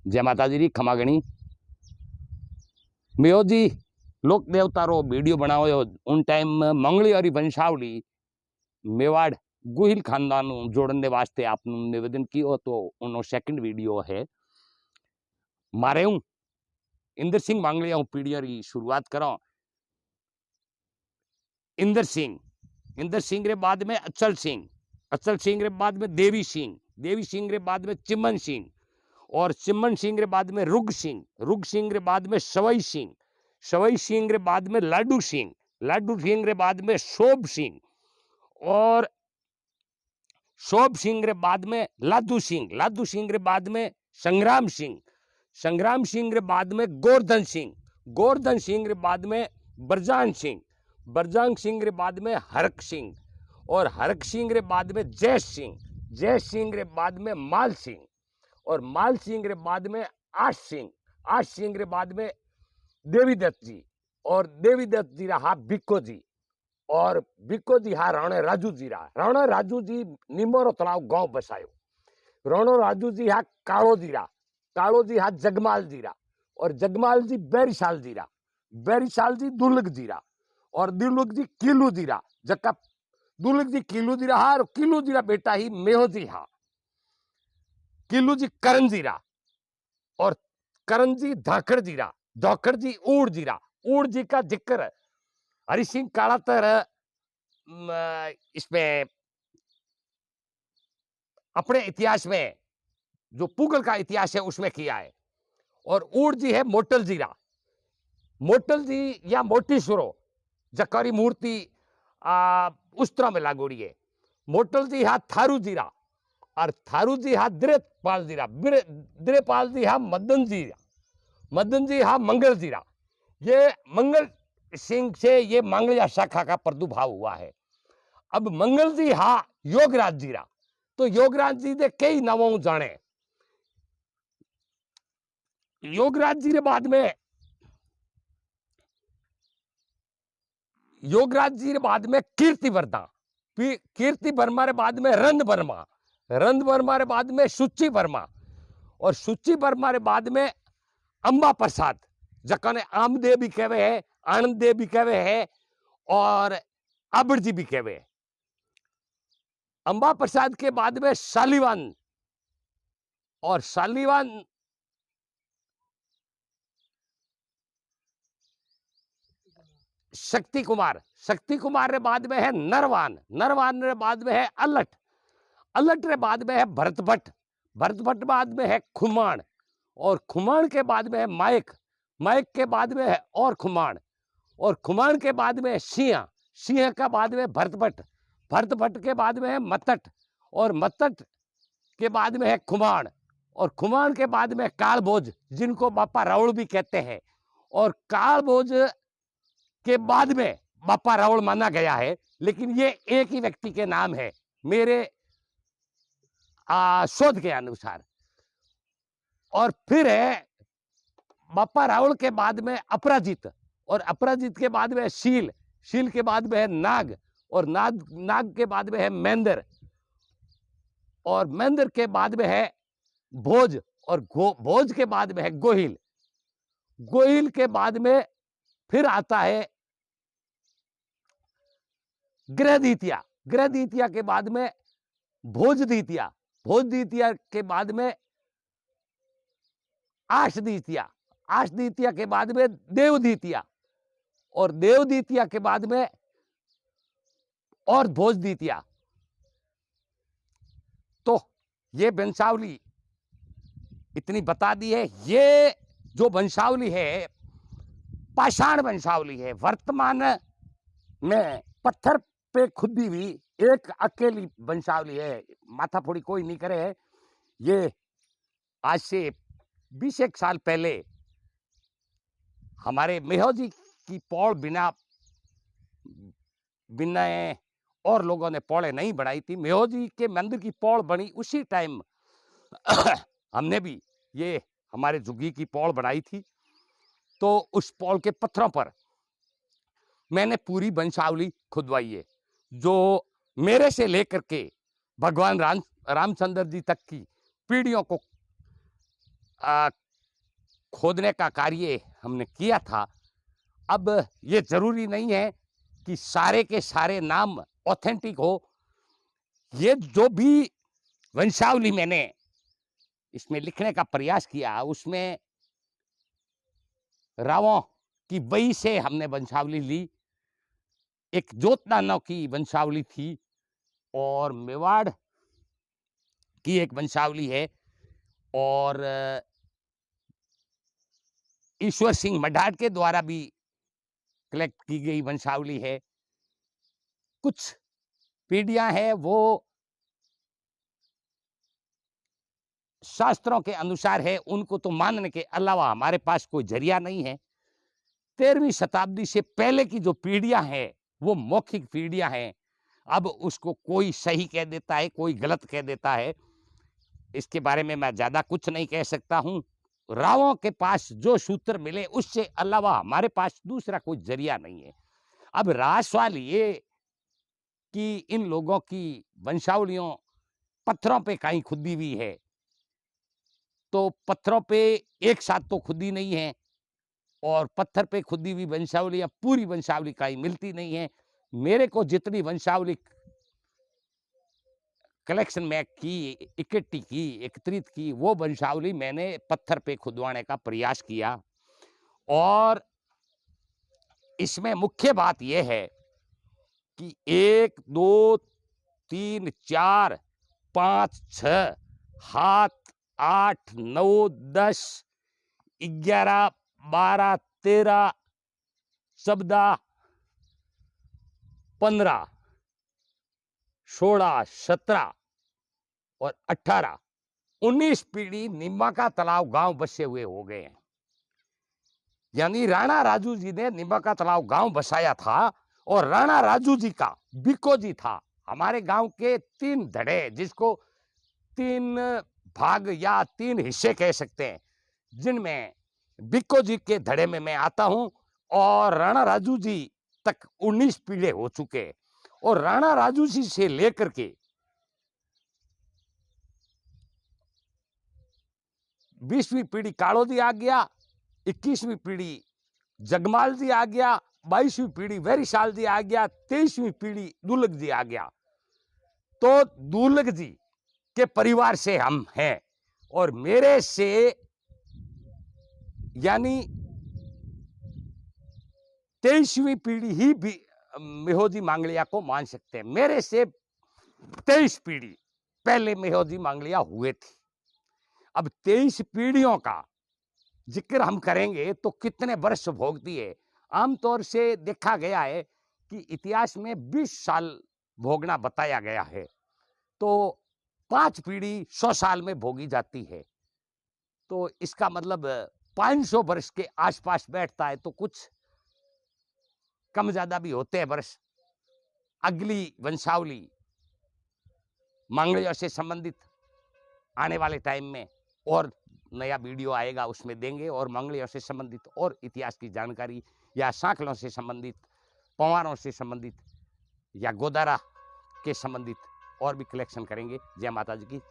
जय माता जी खमागणी मेयो जी लोक देवता रो वीडियो बनायो उन टाइम मंगली और वंशावली मेवाड़ गुहिल खानदान जोड़ने वास्ते आपने निवेदन कियो तो उनो सेकंड वीडियो है मारे हूं इंद्र सिंह मांगलिया हूं पीढ़िया की शुरुआत करो। इंद्र सिंह रे बाद में अचल सिंह रे बाद में देवी सिंह रे बाद में चिमन सिंह और चिमन सिंह रे बाद में रुग सिंह रे बाद में सवई सिंह रे बाद में लाडू सिंह रे बाद में शोभ सिंह और शोभ सिंह रे बाद में लादू सिंह रे बाद में संग्राम सिंह रे बाद में गोवर्धन सिंह रे बाद में बरजान सिंह रे बाद में हरक सिंह और हरक सिंह रे बाद में जय सिंह रे बाद में माल सिंह और माल सिंह रे बाद में आश सिंह रे बाद में देवी दत्त जी और देवी दत्त जी रहा बिक्को जी और बिक्को जी हा राणे राजू जी रहा। राणे राजू जी निमोरो तलाव गांव बसायो। राणो राजू जी हा कालो जी रहा। कालो जी हा जगमाल जी रहा और जगमाल जी बैरिशाल जी रहा। बैरिशाल जी दुलग जी रहा और दुलग जी किलू जी रहा। जक्का दुलग जी किलू जी रहा और किलू जी रा बेटा ही मेहो जी हा। किलू जी करण जी रहा और करण जी धाकड़ जी रहा। धाकड़ जी ऊड़ जी रहा। ऊड़ जी का जिक्र हरि सिंह कालातर इसमें अपने इतिहास में जो पुगल का इतिहास है उसमें किया है। और ऊड़ जी है मोटल जीरा। मोटल जी या मोटी सुरो जकारी मूर्ति उस्त्रा में लागोड़ी है। मोटल जी हा थारू जीरा और थारू जी हा द्रेपाल जीरा। द्रेपाल जी हा मदन जी हा मंगल जीरा। ये मंगल सिंह से ये मांगलिया शाखा का प्रादुर्भाव हुआ है। अब मंगल जी हा योगराज जीरा तो योगराज जी दे कई नामों जाने। योगराज जी रे बाद में योगराज जी रे बाद में कीर्ति वर्मा रे बाद में रंद वर्मा रे बाद में सुची वर्मा और सुची वर्मा रे बाद में अंबा प्रसाद जकाने आमदेव भी कहवे है, आनंद देव भी कहवे है और आबड़ जी भी कहवे है। अंबा प्रसाद के बाद में शालीवान और शालीवान शक्ति कुमार रे बाद में है नरवान रे बाद में है अलट रे बाद में है भरत भट्ट बाद में है खुमान और खुमान के बाद में है मायक के बाद में है और खुमान के बाद में है सिंह का बाद में भरत भट्ट के बाद में है मतट और मतट के बाद में है खुमान और खुमान के बाद में कालभोज जिनको बापा रावल भी कहते हैं और कालभोज के बाद में बापा रावल माना गया है। लेकिन ये एक ही व्यक्ति के नाम है मेरे शोध के अनुसार। और फिर है बापा रावल के बाद में अपराजित और अपराजित के बाद में है शील के बाद में है नाग और नाग के बाद में है मेंदर और मेंदर के बाद में है भोज और भोज के बाद में है गोहिल के बाद में फिर आता है ग्रहदीतिया के बाद में भोजदीतिया के बाद में आशदीतिया के बाद में देवदीतिया और देवदीतिया के बाद में और भोजदीतिया। तो ये वंशावली इतनी बता दी है। ये जो वंशावली है पाषाण वंशावली है। वर्तमान में पत्थर पे खुदी हुई एक अकेली वंशावली है। माथा फोड़ी कोई नहीं करे है। ये आज से 20 साल पहले हमारे मेहो जी की पौड़ बिना और लोगों ने पौड़े नहीं बनाई थी। मेहो जी के मंदिर की पौड़ बनी उसी टाइम हमने भी ये हमारे जुगी की पौड़ बनाई थी। तो उस पौड़ के पत्थरों पर मैंने पूरी वंशावली खुदवाई है जो मेरे से लेकर के भगवान रामचंद्र जी तक की पीढ़ियों को खोदने का कार्य हमने किया था। अब ये जरूरी नहीं है कि सारे के सारे नाम ऑथेंटिक हो। ये जो भी वंशावली मैंने इसमें लिखने का प्रयास किया, उसमें रावों की वही से हमने वंशावली ली। एक जोतना नाव की वंशावली थी और मेवाड़ की एक वंशावली है और ईश्वर सिंह मडाट के द्वारा भी कलेक्ट की गई वंशावली है। कुछ पीढ़ियां हैं वो शास्त्रों के अनुसार है, उनको तो मानने के अलावा हमारे पास कोई जरिया नहीं है। 13वीं शताब्दी से पहले की जो पीढ़ियां हैं वो मौखिक पीढ़ियां हैं। अब उसको कोई सही कह देता है, कोई गलत कह देता है, इसके बारे में मैं ज्यादा कुछ नहीं कह सकता हूं। रावों के पास जो सूत्र मिले उससे अलावा हमारे पास दूसरा कोई जरिया नहीं है। अब राज सवाल ये कि इन लोगों की वंशावलियों पत्थरों पे कहीं खुदी हुई है, तो पत्थरों पे एक साथ तो खुदी नहीं है और पत्थर पे खुदी हुई वंशावली या पूरी वंशावली कहीं मिलती नहीं है। मेरे को जितनी वंशावली कलेक्शन में की, इकट्ठी की, एकत्रित की, वो वंशावली मैंने पत्थर पे खुदवाने का प्रयास किया। और इसमें मुख्य बात यह है कि 1 2 3 4 5 6 7 8 9 10 11 12 13 14 15 16 17 और 18 19 पीढ़ी निम्बाका तालाब गांव बसे हुए हो गए हैं। यानी राणा राजू जी ने निम्बाका तालाब गांव बसाया था और राणा राजू जी का बिको जी था। हमारे गांव के 3 धड़े, जिसको 3 भाग या 3 हिस्से कह सकते हैं, जिनमें बिको जी के धड़े में मैं आता हूं और राणा राजू जी तक 19 पीढ़े हो चुके और राणा राजू जी से लेकर के 20वीं पीढ़ी कालो जी आ गया, 21वीं पीढ़ी जगमाल जी आ गया, 22वीं पीढ़ी वेरीशाल जी आ गया, 23वीं पीढ़ी दुलग जी आ गया। तो दुलग जी के परिवार से हम हैं और मेरे से यानी 23वीं पीढ़ी ही भी मेहोजी मांगलिया को मान सकते हैं। मेरे से 23 पीढ़ी पहले मेहोजी मांगलिया हुए थे। अब 23 पीढ़ियों का जिक्र हम करेंगे तो कितने वर्ष भोगती है। आमतौर से देखा गया है कि इतिहास में 20 साल भोगना बताया गया है, तो 5 पीढ़ी 100 साल में भोगी जाती है। तो इसका मतलब 500 वर्ष के आसपास बैठता है, तो कुछ कम ज्यादा भी होते हैं वर्ष। अगली वंशावली मांगलिया से संबंधित आने वाले टाइम में और नया वीडियो आएगा, उसमें देंगे और मंगलियों से संबंधित और इतिहास की जानकारी या सांकलों से संबंधित, पंवारों से संबंधित या गोदारा के संबंधित और भी कलेक्शन करेंगे। जय माता जी की।